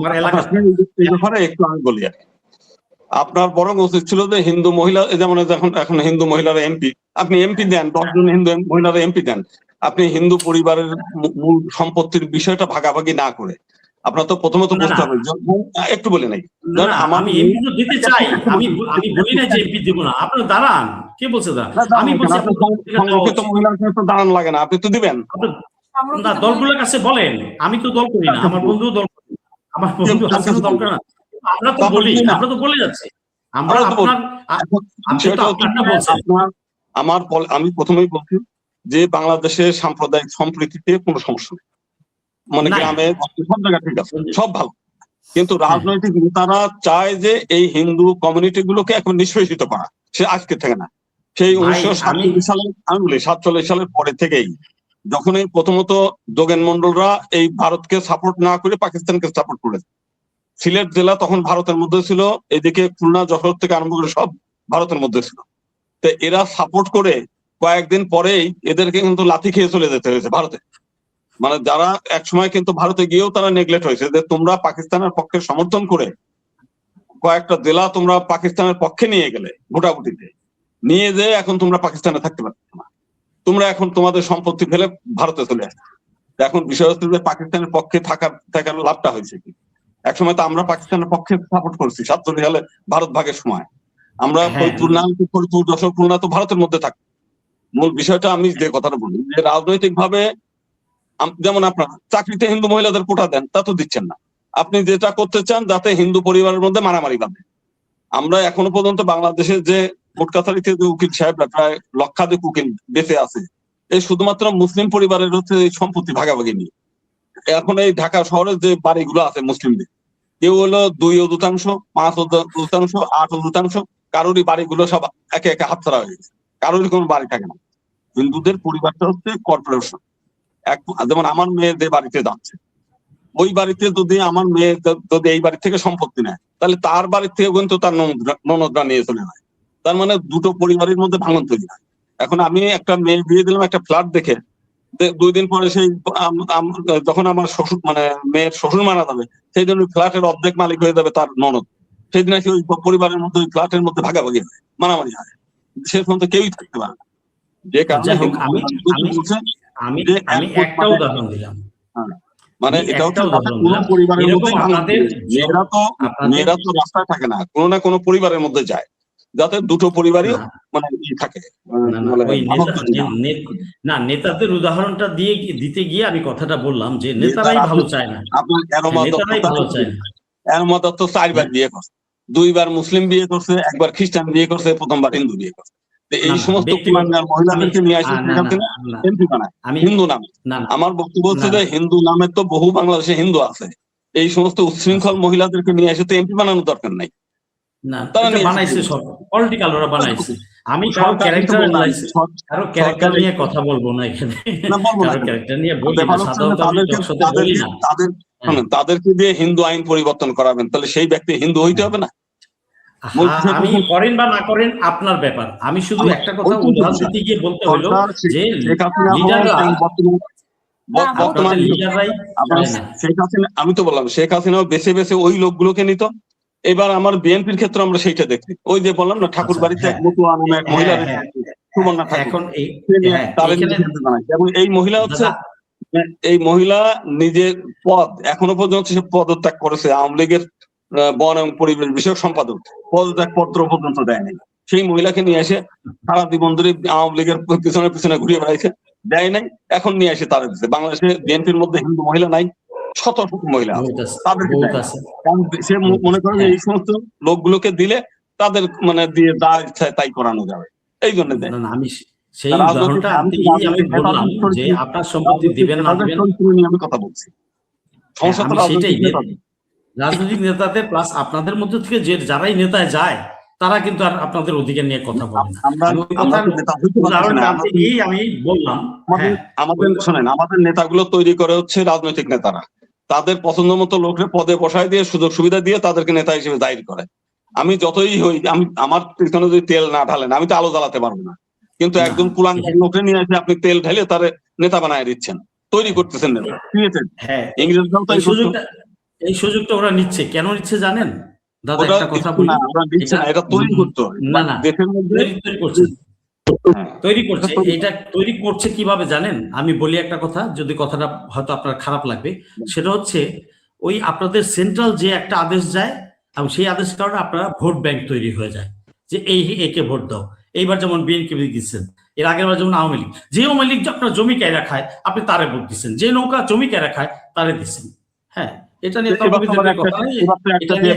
আমার এলাকা। এই ব্যাপারে একটু আমি বলি আর কি। আপনার বরং উচিত ছিল যে হিন্দু মহিলা, যেমন এখন হিন্দু মহিলারা এমপি, আপনি এমপি দেন, 10 জন হিন্দু মহিলারা এমপি দেন। আপনি হিন্দু পরিবারের মূল সম্পত্তির বিষয়টা ভাগাভাগি না করে, আপনার তো প্রথমত বুঝতে হবে, একটু বলে নাই, আমি এমপি তো দিতে চাই, আমি বলি না যে এমপি দিব না। আপনারা দাঁড়ান, কে বলছে দাঁড়ান? আমি বলছি সংরক্ষিত মহিলার কাছে তো দাঁড়ান লাগে না, আপনি তো দিবেন না। দলগুলোর কাছে বলেন, আমি তো দল করি না, আমার বন্ধু দল করে না, আমার বন্ধু হাসিনা দল করে না। আমরা তো বলি, আমরা তো বলে যাচ্ছি, আমরা আপনার আমি প্রথমেই বলছি যে বাংলাদেশের সাম্প্রদায়িক সম্প্রীতিতে কোনো সমস্যা নেই, মানে গ্রামে সব জায়গায় ঠিক আছে, সব ভালো। কিন্তু রাজনৈতিক নেতারা চায় যে এই হিন্দু কমিউনিটি গুলোকে এখন নিষ্পেষিত করা, সে আজকে থেকে না, সেই 1947 সালে, আমি বলি 47 সালের পরে থেকেই, যখন এই প্রথমত যোগেন মন্ডলরা এই ভারতকে সাপোর্ট না করে পাকিস্তানকে সাপোর্ট করেছে। সিলেট জেলা তখন ভারতের মধ্যে ছিল, এদিকে খুলনা যশোর থেকে আরম্ভ করে সব ভারতের মধ্যে ছিল। তো এরা সাপোর্ট করে কয়েকদিন পরেই এদেরকে কিন্তু লাথি খেয়ে চলে যেতে হয়েছে ভারতে। মানে যারা একসময় কিন্তু ভারতে গিয়েও তারা নেগলেক্ট হয়েছে, যে তোমরা পাকিস্তানের পক্ষে সমর্থন করে কয়েকটা জেলা তোমরা পাকিস্তানের পক্ষে নিয়ে গেলে, ভোটাভুটিতে নিয়ে যেয়ে এখন তোমরা পাকিস্তানে থাকতে পারছো না, তোমরা এখন তোমাদের সম্পত্তি ফেলে ভারতে চলে আসছো। এখন বিষয় হচ্ছে যে পাকিস্তানের পক্ষে থাকার লাভটা হয়েছে কি? একসময় তো আমরা পাকিস্তানের পক্ষে সাপোর্ট করছি 47 সালে ভারত ভাগের সময়, আমরা ফরিদপুর যশোর খুলনা তো ভারতের মধ্যে থাকি। মূল বিষয়টা আমি যে কথাটা বলি, যে রাজনৈতিক ভাবে যেমন আপনার চাকরিতে হিন্দু মহিলাদের কোটা দেন, তা তো দিচ্ছেন না। আপনি যেটা করতে চান যাতে হিন্দু পরিবারের মধ্যে মারামারি বাঁধে। আমরা এখনো পর্যন্ত বাংলাদেশের যে কোর্ট কাছারিতে যে উকিল সাহেবরা প্রায় লক্ষাধিক উকিল বেঁচে আছে, এই শুধুমাত্র মুসলিম পরিবারের হচ্ছে এই সম্পত্তি ভাগাভাগি নিয়ে। এখন এই ঢাকা শহরের যে বাড়িগুলো আছে মুসলিমদের, কেউ হলো 2/2, 5/2, 8/2, কারোরই বাড়িগুলো সব একে একে হাতছাড়া হয়ে গেছে, কারোরই কোনো বাড়ি থাকে না। হিন্দুদের পরিবারটা হচ্ছে কর্পোরেশন। যেমন আমার মেয়ে যে বাড়িতে যাচ্ছে, ওই বাড়িতে যদি আমার মেয়ে যদি এই বাড়ি থেকে সম্পত্তি নেয়, তাহলে তার বাড়ির থেকে কিন্তু তার ননদরা নিয়ে চলে যায়। তার মানে দুটো পরিবারের মধ্যে ভাঙন তৈরি হয়। এখন আমি একটা মেয়ে বিয়ে দিলাম একটা ফ্ল্যাট দেখে, 2 দিন পরে সেই যখন আমার শ্বশুর মানে মেয়ের শ্বশুর মারা যাবে, সেই জন্য ফ্ল্যাটের অর্ধেক মালিক হয়ে যাবে তার ননদ। সেই দিন ওই পরিবারের মধ্যে ওই ফ্ল্যাটের মধ্যে ভাগাভাগি হয়, মারামারি হয়, সে পর্যন্ত কেউই থাকতে পারে না। যে কারণে আমি একটা উদাহরণ দিলাম, মানে এটা হচ্ছে কোনো পরিবারের মধ্যে মেয়েরা তো রাস্তায় থাকে না, কোনো না কোনো পরিবারের মধ্যে যায়, যাতে দুটো পরিবারই মানে থাকে। না, নেতাদের উদাহরণটা দিতে গিয়ে আমি কথাটা বললাম যে নেতারাই ভালো চায় না। এর মত তো 4 বার বিয়ে করছে, 2 বার মুসলিম বিয়ে করছে, 1 বার খ্রিস্টান বিয়ে করছে, প্রথমবার হিন্দু বিয়ে করছে। এই সমস্ত মহিলাদেরকে নিয়ে আসে এমপি বানায় হিন্দু নামে। আমার বক্তব্য হচ্ছে যে হিন্দু নামে তো বহু বাংলাদেশে হিন্দু আছে, এই সমস্ত উচ্ছৃঙ্খল মহিলাদেরকে নিয়ে এসে তো এমপি বানানোর দরকার নাই। আমি কারো ক্যারেক্টার নিয়ে কথা বলবো না এখানে, তাদেরকে দিয়ে হিন্দু আইন পরিবর্তন করাবেন, তাহলে সেই ব্যক্তি হিন্দু হইতে হবে না? আমি করেন বা না করেন আপনার ব্যাপার, আমি শুধু একটা কথা উদাহরণ দিতে গিয়ে বলতে হলো যে আমি তো বললাম শেখ হাসিনাও বেছে বেছে ওই লোকগুলোকে নিত। এবার আমার বিএনপির ক্ষেত্রে আমরা সেইটা দেখছি, ওই যে বললাম না ঠাকুর বাড়িতে এক মহিলা, এবং এই মহিলা হচ্ছে এই মহিলা নিজের পদ এখনো পর্যন্ত সে পদত্যাগ করেছে, আওয়ামী লীগের বন এবং পরিবেশ বিষয়ক সম্পাদক, পদত্যাগ পত্র পর্যন্ত দেয়নি। সেই মহিলাকে নিয়ে এসে সারা জীবন ধরে আওয়ামী লীগের পিছনে পিছনে ঘুরিয়ে বেড়াইছে, দেয় নাই, এখন নিয়ে এসে তারা দিচ্ছে। বাংলাদেশে বিএনপির মধ্যে হিন্দু মহিলা নাই, শত শত মহিলা তাদেরকে, সে মনে করে যে এই সমস্ত লোকগুলোকে দিলে তাদের মানে দিয়ে যা ইচ্ছা তাই করানো যাবে, এই জন্য দেয়। আমি সেই উদাহরণটা বললাম যে আপনার সম্পত্তি দিবেন না দিবেন আমি কথা বলছি, সেটাই রাজনৈতিক নেতাদের প্লাস আপনাদের মধ্যে থেকে যে যারাই নেতায় যায় তারা কিন্তু আর আপনাদের অধিকার নিয়ে কথা বলে না। আমি বললাম আমাদের শোনেন, আমাদের নেতাগুলো তৈরি করে হচ্ছে রাজনৈতিক নেতারা, তাদের পছন্দ মতো লোককে পদে বসায় দিয়ে সুযোগ সুবিধা দিয়ে তাদেরকে নেতা হিসেবে দায়ী করে। আমি যতই হই, আমি আমার পিছনে যদি তেল না ঢালেন আমি তো আলো জ্বালাতে পারবো না, কিন্তু একদম পুরান লোককে নিয়ে এসে আপনি তেল ঢেলে তার নেতা বানায় দিচ্ছেন, তৈরি করতেছেন নেতা, ইংরেজরাও তাই করতো। এই সুযোগটা ওরা নিচ্ছে, কেন নিচ্ছে জানেন দাদা? একটা কথা বলি, এটা তৈরি করতে হয় না দেশের মধ্যে তৈরি করছে, এটা তৈরি করছে কিভাবে জানেন? আমি বলি একটা কথা, যদি কথাটা হয়তো আপনার খারাপ লাগবে, সেটা হচ্ছে ওই আপনাদের সেন্ট্রাল যে একটা আদেশ যায়, এবং সেই আদেশের কারণে আপনারা ভোট ব্যাংক তৈরি হয়ে যায়, যে একে ভোট দাও। এইবার যেমন বিএনপি দিচ্ছেন, এর আগের বার যেমন আওয়ামী লীগ, যে আওয়ামী লীগ আপনার জমি কেনা খায় আপনি তারে ভোট দিচ্ছেন, যে নৌকা জমি কেনা খায় তারে দিচ্ছেন। হ্যাঁ, এটা নিয়ে